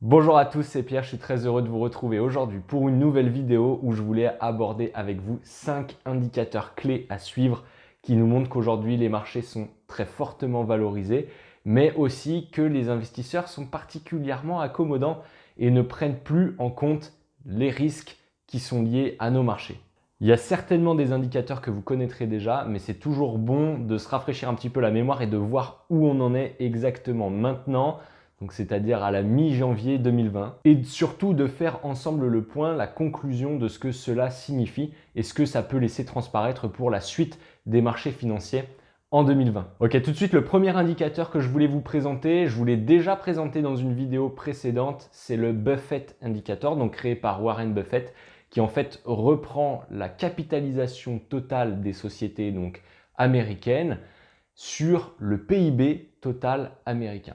Bonjour à tous, c'est Pierre, je suis très heureux de vous retrouver aujourd'hui pour une nouvelle vidéo où je voulais aborder avec vous 5 indicateurs clés à suivre qui nous montrent qu'aujourd'hui les marchés sont très fortement valorisés, mais aussi que les investisseurs sont particulièrement accommodants et ne prennent plus en compte les risques qui sont liés à nos marchés. Il y a certainement des indicateurs que vous connaîtrez déjà, mais c'est toujours bon de se rafraîchir un petit peu la mémoire et de voir où on en est exactement maintenant, donc c'est-à-dire à la mi-janvier 2020, et surtout de faire ensemble le point, la conclusion de ce que cela signifie et ce que ça peut laisser transparaître pour la suite des marchés financiers en 2020. Ok, tout de suite, le premier indicateur que je voulais vous présenter, je vous l'ai déjà présenté dans une vidéo précédente, c'est le Buffett Indicator, donc créé par Warren Buffett, qui en fait reprend la capitalisation totale des sociétés donc américaines sur le PIB total américain.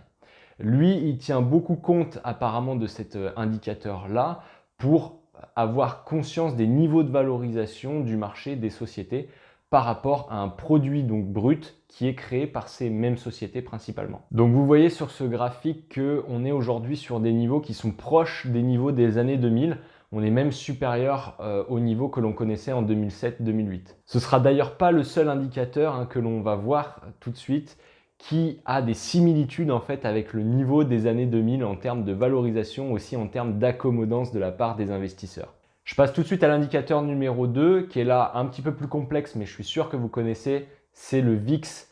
Lui, il tient beaucoup compte apparemment de cet indicateur-là pour avoir conscience des niveaux de valorisation du marché des sociétés par rapport à un produit donc brut qui est créé par ces mêmes sociétés principalement. Donc vous voyez sur ce graphique qu'on est aujourd'hui sur des niveaux qui sont proches des niveaux des années 2000. On est même supérieur au niveau que l'on connaissait en 2007-2008. Ce ne sera d'ailleurs pas le seul indicateur que l'on va voir tout de suite qui a des similitudes en fait avec le niveau des années 2000 en termes de valorisation, aussi en termes d'accommodance de la part des investisseurs. Je passe tout de suite à l'indicateur numéro 2 qui est là un petit peu plus complexe mais je suis sûr que vous connaissez, c'est le VIX.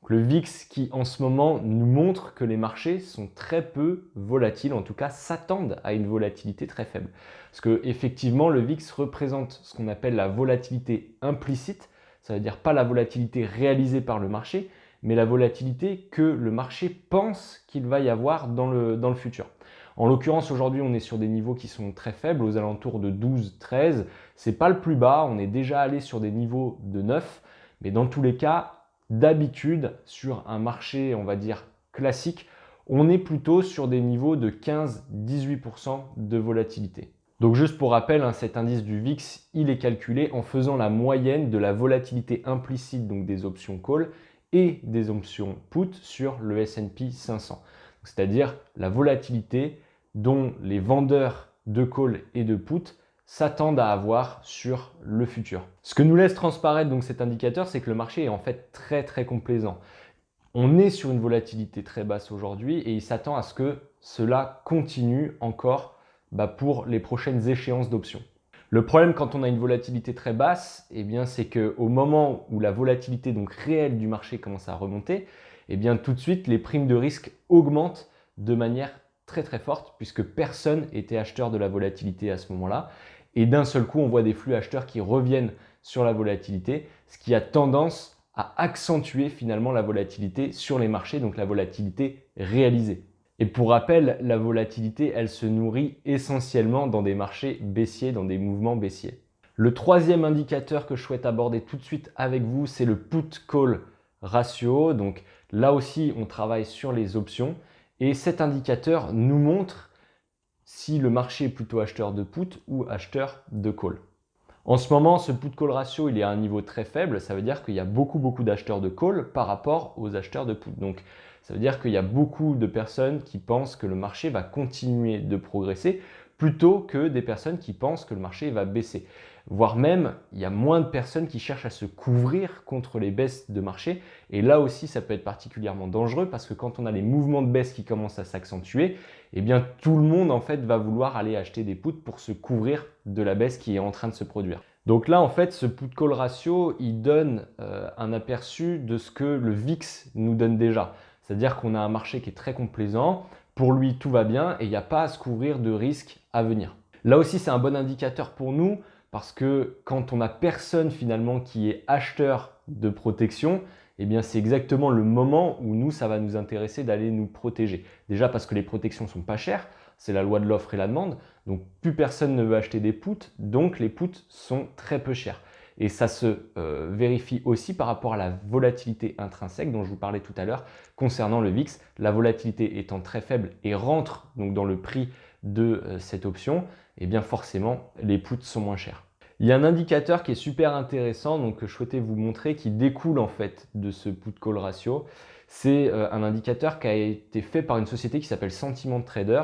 Le VIX qui en ce moment nous montre que les marchés sont très peu volatiles, en tout cas s'attendent à une volatilité très faible. Parce que effectivement le VIX représente ce qu'on appelle la volatilité implicite, ça veut dire pas la volatilité réalisée par le marché, mais la volatilité que le marché pense qu'il va y avoir dans le futur. En l'occurrence, aujourd'hui, on est sur des niveaux qui sont très faibles, aux alentours de 12, 13. C'est pas le plus bas, on est déjà allé sur des niveaux de 9, mais dans tous les cas, d'habitude, sur un marché, on va dire, classique, on est plutôt sur des niveaux de 15-18% de volatilité. Donc juste pour rappel, cet indice du VIX, il est calculé en faisant la moyenne de la volatilité implicite, donc des options call, et des options put sur le S&P 500. C'est-à-dire la volatilité dont les vendeurs de call et de put s'attendent à avoir sur le futur. Ce que nous laisse transparaître donc cet indicateur, c'est que le marché est en fait très complaisant. On est sur une volatilité très basse aujourd'hui et il s'attend à ce que cela continue encore pour les prochaines échéances d'options. Le problème quand on a une volatilité très basse, c'est qu'au moment où la volatilité donc réelle du marché commence à remonter, tout de suite les primes de risque augmentent de manière très forte puisque personne n'était acheteur de la volatilité à ce moment-là. Et d'un seul coup, on voit des flux acheteurs qui reviennent sur la volatilité, ce qui a tendance à accentuer finalement la volatilité sur les marchés, donc la volatilité réalisée. Et pour rappel, la volatilité, elle se nourrit essentiellement dans des marchés baissiers, dans des mouvements baissiers. Le troisième indicateur que je souhaite aborder tout de suite avec vous, c'est le put-call ratio. Donc là aussi, on travaille sur les options et cet indicateur nous montre si le marché est plutôt acheteur de put ou acheteur de call. En ce moment, ce put-call ratio, il est à un niveau très faible. Ça veut dire qu'il y a beaucoup d'acheteurs de call par rapport aux acheteurs de put. Donc, ça veut dire qu'il y a beaucoup de personnes qui pensent que le marché va continuer de progresser plutôt que des personnes qui pensent que le marché va baisser. Voire même, il y a moins de personnes qui cherchent à se couvrir contre les baisses de marché. Et là aussi, ça peut être particulièrement dangereux parce que quand on a les mouvements de baisse qui commencent à s'accentuer, tout le monde en fait va vouloir aller acheter des puts pour se couvrir de la baisse qui est en train de se produire. Donc là, en fait, ce put-call ratio, il donne un aperçu de ce que le VIX nous donne déjà. C'est-à-dire qu'on a un marché qui est très complaisant, pour lui tout va bien et il n'y a pas à se couvrir de risques à venir. Là aussi, c'est un bon indicateur pour nous parce que quand on n'a personne finalement qui est acheteur de protection, c'est exactement le moment où nous, ça va nous intéresser d'aller nous protéger. Déjà parce que les protections sont pas chères, c'est la loi de l'offre et la demande, donc plus personne ne veut acheter des puts, donc les puts sont très peu chers. Et ça se vérifie aussi par rapport à la volatilité intrinsèque dont je vous parlais tout à l'heure concernant le VIX. La volatilité étant très faible et rentre donc dans le prix de cette option, forcément les puts sont moins chers. Il y a un indicateur qui est super intéressant donc, que je souhaitais vous montrer qui découle en fait de ce put-call ratio. C'est un indicateur qui a été fait par une société qui s'appelle Sentiment Trader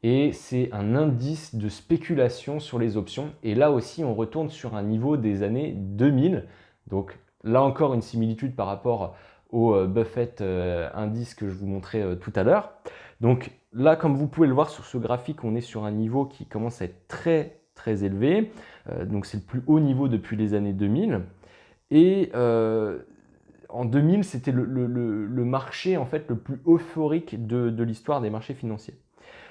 et c'est un indice de spéculation sur les options. Et là aussi, on retourne sur un niveau des années 2000. Donc là encore, une similitude par rapport au Buffett indice que je vous montrais tout à l'heure. Donc là, comme vous pouvez le voir sur ce graphique, on est sur un niveau qui commence à être très très élevé. Donc c'est le plus haut niveau depuis les années 2000. Et en 2000, c'était le marché en fait, le plus euphorique de l'histoire des marchés financiers.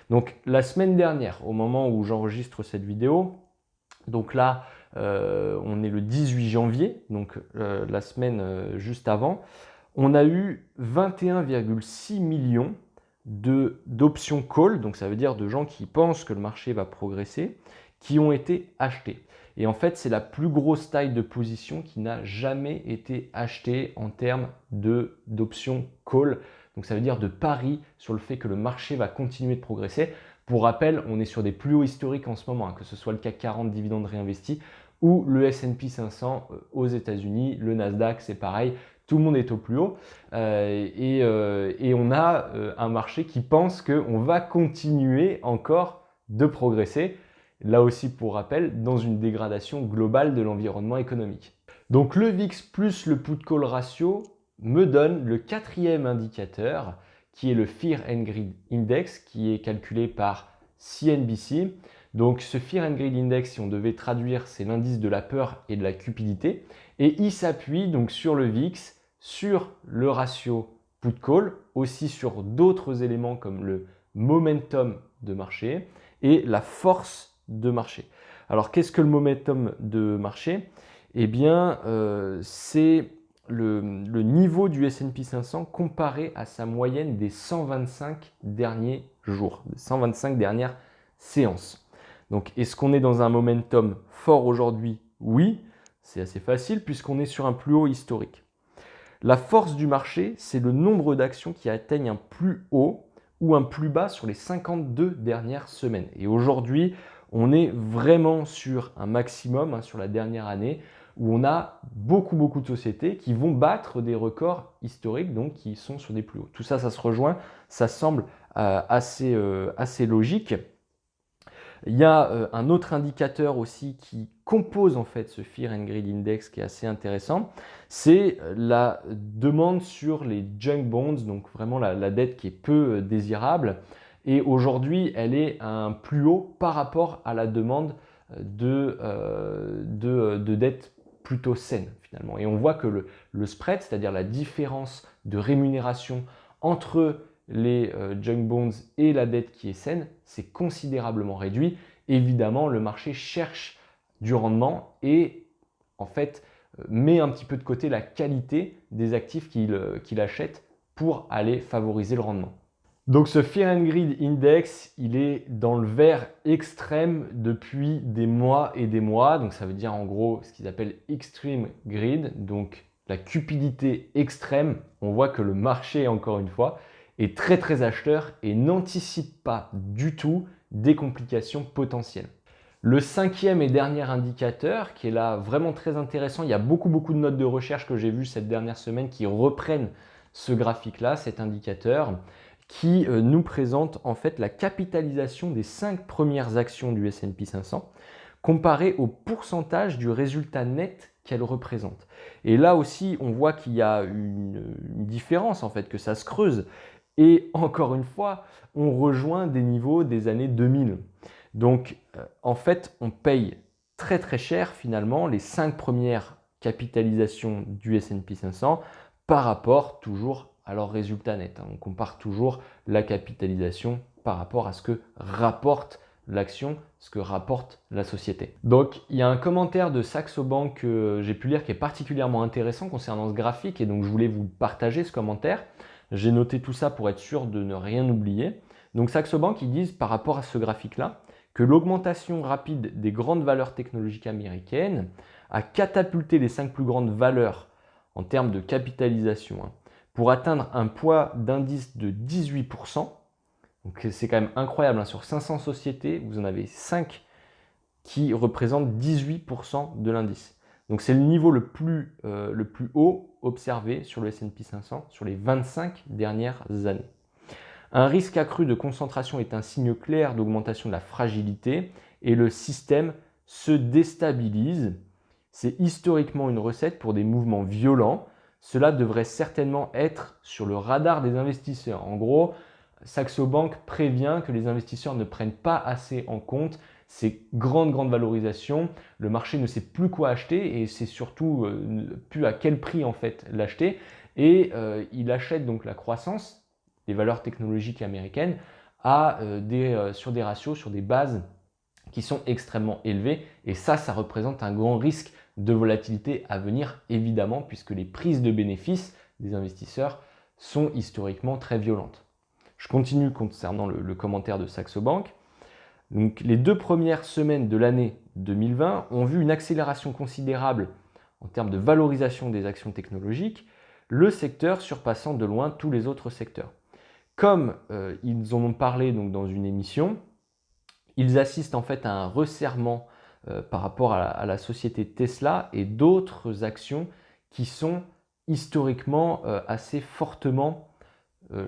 Donc la semaine dernière, au moment où j'enregistre cette vidéo, donc là, on est le 18 janvier, donc la semaine juste avant, on a eu 21,6 millions d'options call, donc ça veut dire de gens qui pensent que le marché va progresser, qui ont été achetés. Et en fait, c'est la plus grosse taille de position qui n'a jamais été achetée en termes d'options call. Donc ça veut dire de paris sur le fait que le marché va continuer de progresser. Pour rappel, on est sur des plus hauts historiques en ce moment, hein, que ce soit le CAC 40 dividendes réinvestis ou le S&P 500 aux États-Unis, le Nasdaq, c'est pareil. Tout le monde est au plus haut et on a un marché qui pense qu'on va continuer encore de progresser. Là aussi, pour rappel, dans une dégradation globale de l'environnement économique. Donc le VIX plus le put-call ratio me donne le quatrième indicateur qui est le Fear and Greed Index qui est calculé par CNBC. Donc ce Fear and Greed Index, si on devait traduire, c'est l'indice de la peur et de la cupidité. Et il s'appuie donc sur le VIX, sur le ratio put-call, aussi sur d'autres éléments comme le momentum de marché et la force de marché. Alors qu'est-ce que le momentum de marché? Eh bien, c'est le niveau du S&P 500 comparé à sa moyenne des 125 derniers jours, des 125 dernières séances. Donc, est-ce qu'on est dans un momentum fort aujourd'hui? Oui, c'est assez facile puisqu'on est sur un plus haut historique. La force du marché, c'est le nombre d'actions qui atteignent un plus haut ou un plus bas sur les 52 dernières semaines. Et aujourd'hui, on est vraiment sur un maximum, hein, sur la dernière année, où on a beaucoup de sociétés qui vont battre des records historiques, donc qui sont sur des plus hauts. Tout ça, ça se rejoint, ça semble assez logique. Il y a un autre indicateur aussi qui compose en fait ce Fear and Greed Index qui est assez intéressant, c'est la demande sur les junk bonds, donc vraiment la dette qui est peu désirable. Et aujourd'hui, elle est à un plus haut par rapport à la demande de dette plutôt saine finalement. Et on voit que le spread, c'est-à-dire la différence de rémunération entre les junk bonds et la dette qui est saine, c'est considérablement réduit. Évidemment, le marché cherche du rendement et en fait met un petit peu de côté la qualité des actifs qu'il achète pour aller favoriser le rendement. Donc ce Fear and Greed Index, il est dans le vert extrême depuis des mois et des mois. Donc ça veut dire en gros ce qu'ils appellent Extreme Greed, donc la cupidité extrême. On voit que le marché, encore une fois, est très acheteur et n'anticipe pas du tout des complications potentielles. Le cinquième et dernier indicateur, qui est là vraiment très intéressant, il y a beaucoup de notes de recherche que j'ai vues cette dernière semaine qui reprennent ce graphique-là, cet indicateur, qui nous présente en fait la capitalisation des 5 premières actions du S&P 500 comparée au pourcentage du résultat net qu'elles représentent. Et là aussi, on voit qu'il y a une différence en fait, que ça se creuse. Et encore une fois, on rejoint des niveaux des années 2000. Donc, en fait, on paye très cher finalement les 5 premières capitalisations du S&P 500 par rapport toujours à leur résultat net. On compare toujours la capitalisation par rapport à ce que rapporte l'action, ce que rapporte la société. Donc, il y a un commentaire de Saxo Bank que j'ai pu lire qui est particulièrement intéressant concernant ce graphique et donc je voulais vous partager ce commentaire. J'ai noté tout ça pour être sûr de ne rien oublier. Donc Saxo Bank, ils disent par rapport à ce graphique-là que l'augmentation rapide des grandes valeurs technologiques américaines a catapulté les 5 plus grandes valeurs en termes de capitalisation pour atteindre un poids d'indice de 18%. Donc c'est quand même incroyable, sur 500 sociétés, vous en avez 5 qui représentent 18% de l'indice. Donc c'est le niveau le plus haut observé sur le S&P 500 sur les 25 dernières années. Un risque accru de concentration est un signe clair d'augmentation de la fragilité et le système se déstabilise. C'est historiquement une recette pour des mouvements violents. Cela devrait certainement être sur le radar des investisseurs. En gros, Saxo Bank prévient que les investisseurs ne prennent pas assez en compte ces grandes valorisations. Le marché ne sait plus quoi acheter et c'est surtout plus à quel prix en fait l'acheter. Et il achète donc la croissance des valeurs technologiques américaines sur des ratios, sur des bases qui sont extrêmement élevées. Et ça représente un grand risque de volatilité à venir, évidemment, puisque les prises de bénéfices des investisseurs sont historiquement très violentes. Je continue concernant le commentaire de Saxo Bank. Donc, les 2 premières semaines de l'année 2020 ont vu une accélération considérable en termes de valorisation des actions technologiques, le secteur surpassant de loin tous les autres secteurs. Comme ils en ont parlé donc, dans une émission, ils assistent en fait à un resserrement par rapport à la société Tesla et d'autres actions qui sont historiquement assez fortement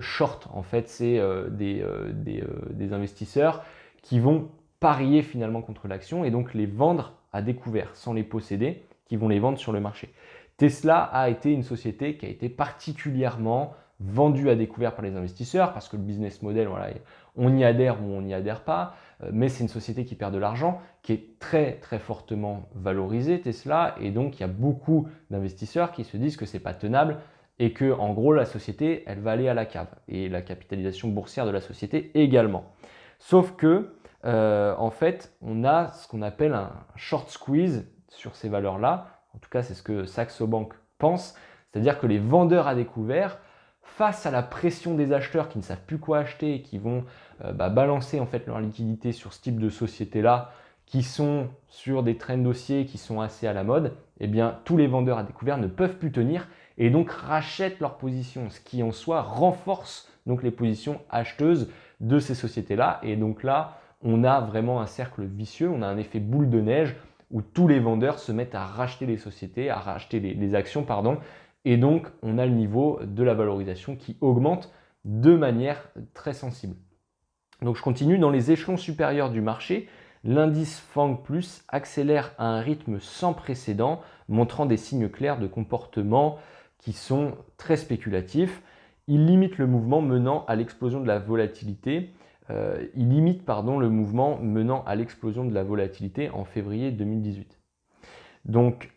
short. En fait, c'est des investisseurs qui vont parier finalement contre l'action et donc les vendre à découvert sans les posséder, qui vont les vendre sur le marché. Tesla a été une société qui a été particulièrement vendue à découvert par les investisseurs parce que le business model, voilà, on y adhère ou on n'y adhère pas, mais c'est une société qui perd de l'argent, qui est très fortement valorisée, Tesla, et donc il y a beaucoup d'investisseurs qui se disent que c'est pas tenable et que en gros la société elle va aller à la cave et la capitalisation boursière de la société également. Sauf que en fait on a ce qu'on appelle un short squeeze sur ces valeurs-là. En tout cas c'est ce que Saxo Bank pense, c'est-à-dire que les vendeurs à découvert, face à la pression des acheteurs qui ne savent plus quoi acheter et qui vont balancer en fait leur liquidité sur ce type de société-là, qui sont sur des trends haussiers qui sont assez à la mode, eh bien tous les vendeurs à découvert ne peuvent plus tenir et donc rachètent leurs positions, ce qui en soi renforce donc les positions acheteuses de ces sociétés-là. Et donc là, on a vraiment un cercle vicieux, on a un effet boule de neige où tous les vendeurs se mettent à racheter les sociétés, à racheter les actions, pardon, et donc on a le niveau de la valorisation qui augmente de manière très sensible. Donc je continue, dans les échelons supérieurs du marché, l'indice FANG Plus accélère à un rythme sans précédent, montrant des signes clairs de comportement qui sont très spéculatifs. Il limite le mouvement menant à l'explosion de la volatilité. Le mouvement menant à l'explosion de la volatilité en février 2018. Donc,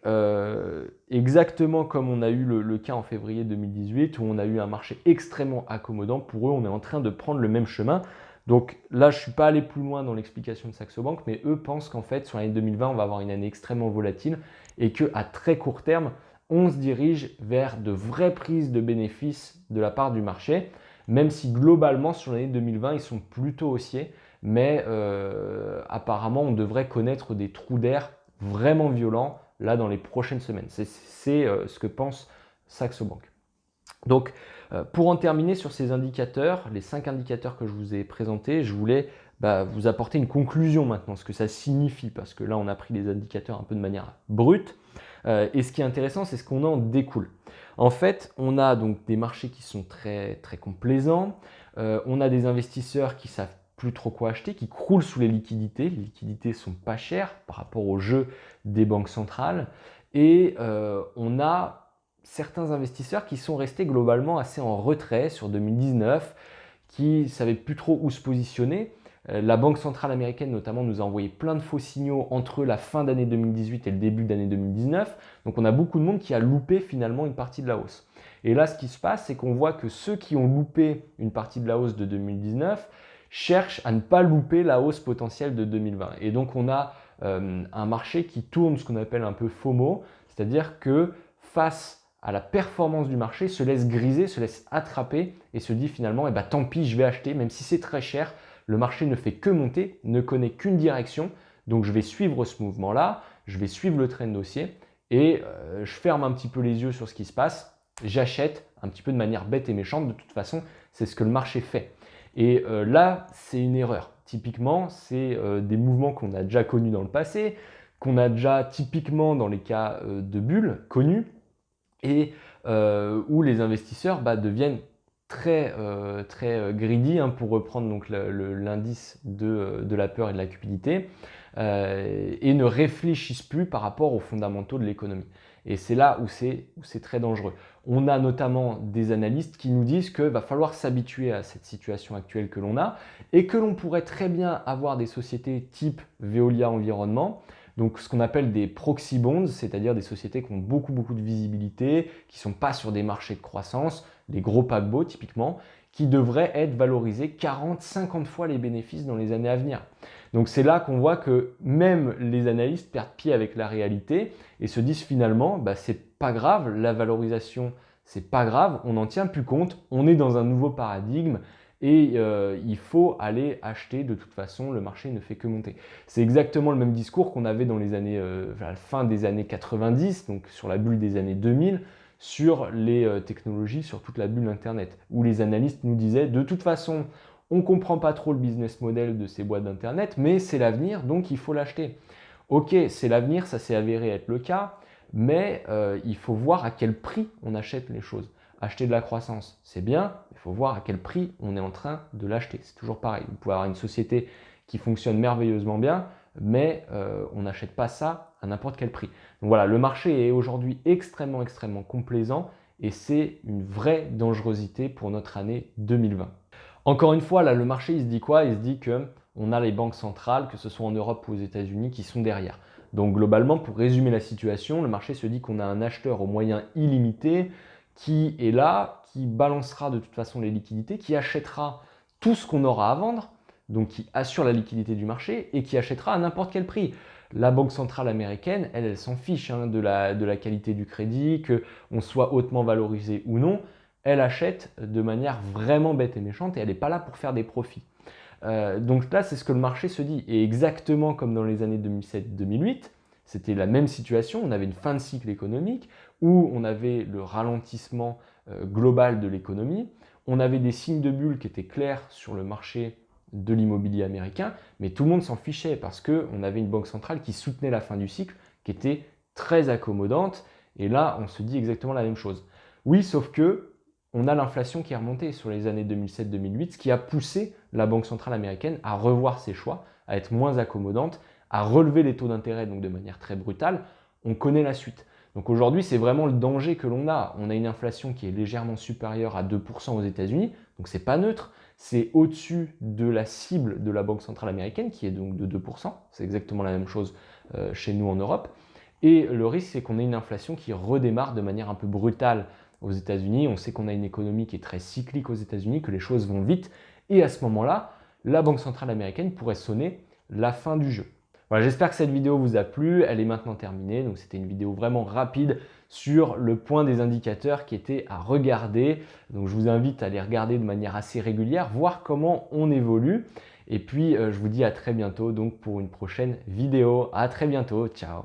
exactement comme on a eu le cas en février 2018, où on a eu un marché extrêmement accommodant, pour eux, on est en train de prendre le même chemin. Donc là, je ne suis pas allé plus loin dans l'explication de Saxo Bank, mais eux pensent qu'en fait, sur l'année 2020, on va avoir une année extrêmement volatile et qu'à très court terme, on se dirige vers de vraies prises de bénéfices de la part du marché, même si globalement, sur l'année 2020, ils sont plutôt haussiers, mais apparemment, on devrait connaître des trous d'air vraiment violents là dans les prochaines semaines. C'est ce que pense Saxo Bank. Donc, pour en terminer sur ces indicateurs, les 5 indicateurs que je vous ai présentés, je voulais vous apporter une conclusion maintenant, ce que ça signifie, parce que là, on a pris les indicateurs un peu de manière brute. Et ce qui est intéressant, c'est ce qu'on en découle. En fait, on a donc des marchés qui sont très complaisants. On a des investisseurs qui savent plus trop quoi acheter, qui croulent sous les liquidités. Les liquidités sont pas chères par rapport au jeu des banques centrales. Et on a certains investisseurs qui sont restés globalement assez en retrait sur 2019, qui ne savaient plus trop où se positionner. La Banque centrale américaine notamment nous a envoyé plein de faux signaux entre la fin d'année 2018 et le début d'année 2019. Donc on a beaucoup de monde qui a loupé finalement une partie de la hausse. Et là, ce qui se passe, c'est qu'on voit que ceux qui ont loupé une partie de la hausse de 2019 cherchent à ne pas louper la hausse potentielle de 2020. Et donc on a un marché qui tourne ce qu'on appelle un peu FOMO, c'est-à-dire que face à la performance du marché, se laisse griser, se laisse attraper et se dit finalement, tant pis, je vais acheter, même si c'est très cher, le marché ne fait que monter, ne connaît qu'une direction, donc je vais suivre ce mouvement-là, je vais suivre le trend haussier et je ferme un petit peu les yeux sur ce qui se passe, j'achète un petit peu de manière bête et méchante, de toute façon, c'est ce que le marché fait. Et là, c'est une erreur. Typiquement, c'est des mouvements qu'on a déjà connus dans le passé, qu'on a déjà typiquement dans les cas de bulles connus, et où les investisseurs deviennent très greedy, hein, pour reprendre donc l'indice de la peur et de la cupidité, et ne réfléchissent plus par rapport aux fondamentaux de l'économie. Et c'est là où c'est très dangereux. On a notamment des analystes qui nous disent qu'il va falloir s'habituer à cette situation actuelle que l'on a et que l'on pourrait très bien avoir des sociétés type Veolia Environnement, donc ce qu'on appelle des proxy bonds, c'est-à-dire des sociétés qui ont beaucoup de visibilité, qui ne sont pas sur des marchés de croissance, les gros paquebots typiquement, qui devraient être valorisés 40-50 fois les bénéfices dans les années à venir. Donc c'est là qu'on voit que même les analystes perdent pied avec la réalité et se disent finalement, bah, c'est pas grave, la valorisation, c'est pas grave, on n'en tient plus compte, on est dans un nouveau paradigme et il faut aller acheter, de toute façon, le marché ne fait que monter. C'est exactement le même discours qu'on avait dans les années, à la fin des années 90, donc sur la bulle des années 2000, sur les technologies, sur toute la bulle Internet, où les analystes nous disaient, de toute façon, on ne comprend pas trop le business model de ces boîtes d'Internet, mais c'est l'avenir, donc il faut l'acheter. Ok, c'est l'avenir, ça s'est avéré être le cas, mais il faut voir à quel prix on achète les choses. Acheter de la croissance, c'est bien, il faut voir à quel prix on est en train de l'acheter. C'est toujours pareil. Vous pouvez avoir une société qui fonctionne merveilleusement bien, mais on n'achète pas ça à n'importe quel prix. Donc voilà, le marché est aujourd'hui extrêmement complaisant et c'est une vraie dangerosité pour notre année 2020. Encore une fois, là, le marché, il se dit quoi? Il se dit qu'on a les banques centrales, que ce soit en Europe ou aux États-Unis, qui sont derrière. Donc globalement, pour résumer la situation, le marché se dit qu'on a un acheteur aux moyens illimités qui est là, qui balancera de toute façon les liquidités, qui achètera tout ce qu'on aura à vendre, donc qui assure la liquidité du marché et qui achètera à n'importe quel prix. La Banque centrale américaine, elle s'en fiche, hein, de la qualité du crédit, qu'on soit hautement valorisé ou non. Elle achète de manière vraiment bête et méchante et elle n'est pas là pour faire des profits. Donc là, c'est ce que le marché se dit. Et exactement comme dans les années 2007-2008, c'était la même situation. On avait une fin de cycle économique où on avait le ralentissement global de l'économie. On avait des signes de bulle qui étaient clairs sur le marché de l'immobilier américain, mais tout le monde s'en fichait parce qu'on avait une banque centrale qui soutenait la fin du cycle, qui était très accommodante. Et là, on se dit exactement la même chose. Oui, sauf que on a l'inflation qui est remontée sur les années 2007-2008, ce qui a poussé la Banque centrale américaine à revoir ses choix, à être moins accommodante, à relever les taux d'intérêt donc de manière très brutale. On connaît la suite. Donc aujourd'hui, c'est vraiment le danger que l'on a. On a une inflation qui est légèrement supérieure à 2% aux États-Unis, donc c'est pas neutre. C'est au-dessus de la cible de la Banque centrale américaine, qui est donc de 2%. C'est exactement la même chose chez nous en Europe. Et le risque, c'est qu'on ait une inflation qui redémarre de manière un peu brutale aux États-Unis. On sait qu'on a une économie qui est très cyclique aux États-Unis, que les choses vont vite. Et à ce moment-là, la Banque centrale américaine pourrait sonner la fin du jeu. Voilà, j'espère que cette vidéo vous a plu. Elle est maintenant terminée. Donc c'était une vidéo vraiment rapide sur le point des indicateurs qui étaient à regarder. Donc je vous invite à les regarder de manière assez régulière, voir comment on évolue. Et puis je vous dis à très bientôt donc pour une prochaine vidéo. À très bientôt. Ciao.